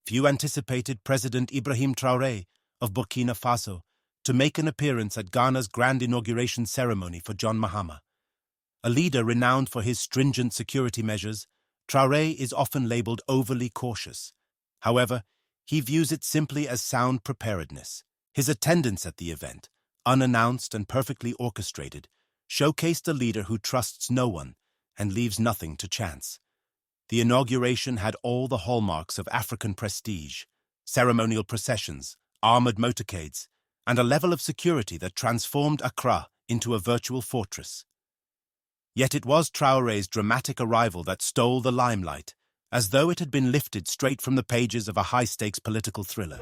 few anticipated President Ibrahim Traoré of Burkina Faso to make an appearance at Ghana's grand inauguration ceremony for John Mahama. A leader renowned for his stringent security measures, Traoré is often labeled overly cautious. However, he views it simply as sound preparedness. His attendance at the event, unannounced and perfectly orchestrated, showcased a leader who trusts no one and leaves nothing to chance. The inauguration had all the hallmarks of African prestige: ceremonial processions, armored motorcades, and a level of security that transformed Accra into a virtual fortress. Yet it was Traoré's dramatic arrival that stole the limelight, as though it had been lifted straight from the pages of a high-stakes political thriller.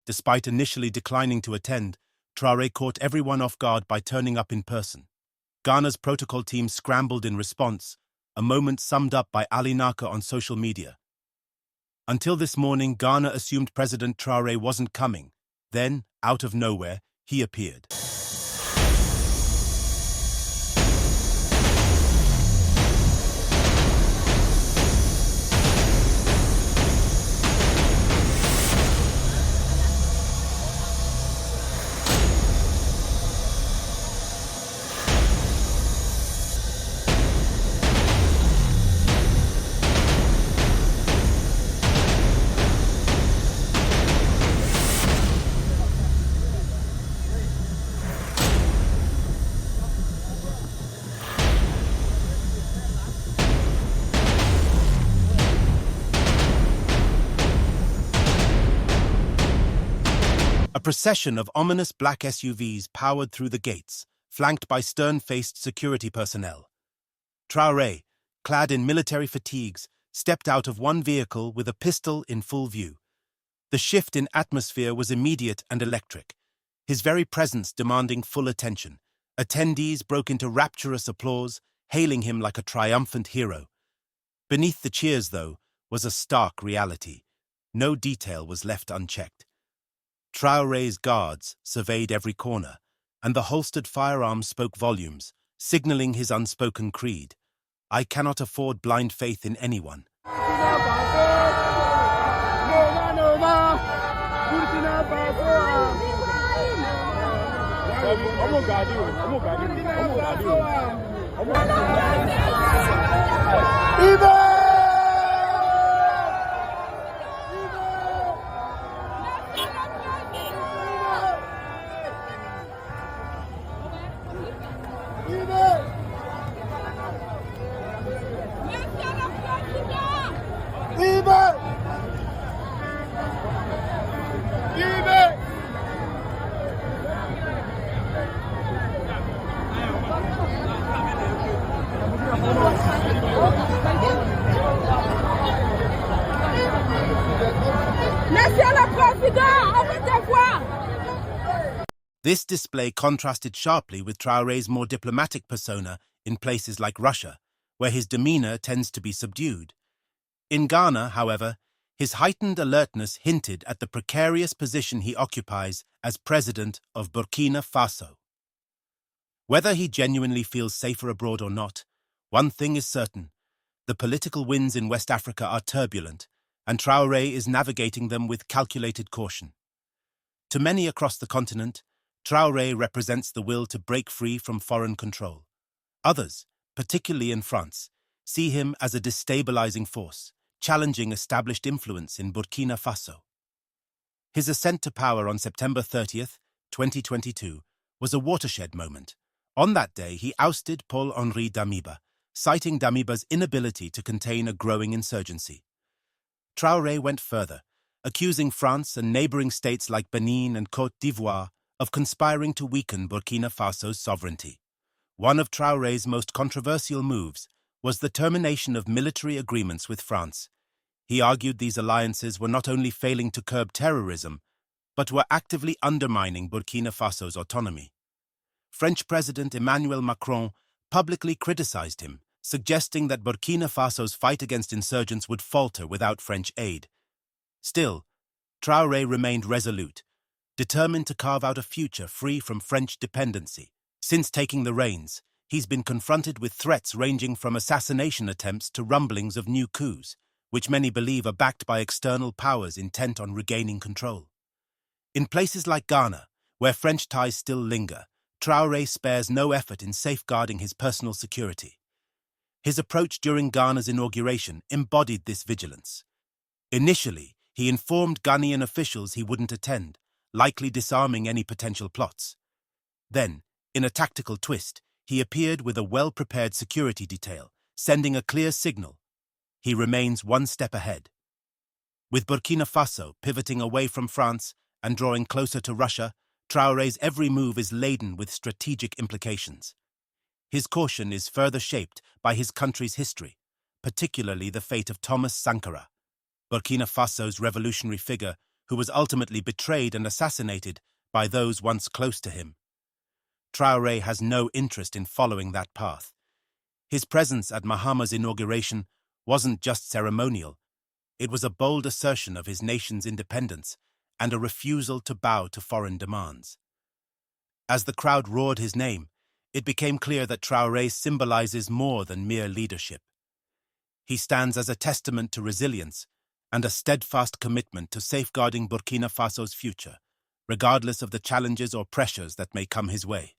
Despite initially declining to attend, Traoré caught everyone off guard by turning up in person. Ghana's protocol team scrambled in response, a moment summed up by Ali Naka on social media. Until this morning, Ghana assumed President Traoré wasn't coming. Then, out of nowhere, he appeared. A procession of ominous black SUVs powered through the gates, flanked by stern-faced security personnel. Traoré, clad in military fatigues, stepped out of one vehicle with a pistol in full view. The shift in atmosphere was immediate and electric, his very presence demanding full attention. Attendees broke into rapturous applause, hailing him like a triumphant hero. Beneath the cheers, though, was a stark reality. No detail was left unchecked. Traoré's guards surveyed every corner, and the holstered firearms spoke volumes, signaling his unspoken creed: "I cannot afford blind faith in anyone." This display contrasted sharply with Traoré's more diplomatic persona in places like Russia, where his demeanor tends to be subdued. In Ghana, however, his heightened alertness hinted at the precarious position he occupies as president of Burkina Faso. Whether he genuinely feels safer abroad or not, one thing is certain: the political winds in West Africa are turbulent, and Traoré is navigating them with calculated caution. To many across the continent, Traoré represents the will to break free from foreign control. Others, particularly in France, see him as a destabilizing force, challenging established influence in Burkina Faso. His ascent to power on September 30th, 2022, was a watershed moment. On that day, he ousted Paul-Henri Damiba, citing Damiba's inability to contain a growing insurgency. Traoré went further, accusing France and neighboring states like Benin and Côte d'Ivoire of conspiring to weaken Burkina Faso's sovereignty. One of Traoré's most controversial moves was the termination of military agreements with France. He argued these alliances were not only failing to curb terrorism, but were actively undermining Burkina Faso's autonomy. French President Emmanuel Macron publicly criticized him, suggesting that Burkina Faso's fight against insurgents would falter without French aid. Still, Traoré remained resolute, determined to carve out a future free from French dependency. Since taking the reins, he's been confronted with threats ranging from assassination attempts to rumblings of new coups, which many believe are backed by external powers intent on regaining control. In places like Ghana, where French ties still linger, Traoré spares no effort in safeguarding his personal security. His approach during Ghana's inauguration embodied this vigilance. Initially, he informed Ghanaian officials he wouldn't attend, likely disarming any potential plots. Then, in a tactical twist, he appeared with a well-prepared security detail, sending a clear signal. He remains one step ahead. With Burkina Faso pivoting away from France and drawing closer to Russia, Traoré's every move is laden with strategic implications. His caution is further shaped by his country's history, particularly the fate of Thomas Sankara, Burkina Faso's revolutionary figure who was ultimately betrayed and assassinated by those once close to him. Traoré has no interest in following that path. His presence at Mahama's inauguration wasn't just ceremonial. It was a bold assertion of his nation's independence and a refusal to bow to foreign demands. As the crowd roared his name, it became clear that Traoré symbolizes more than mere leadership. He stands as a testament to resilience and a steadfast commitment to safeguarding Burkina Faso's future, regardless of the challenges or pressures that may come his way.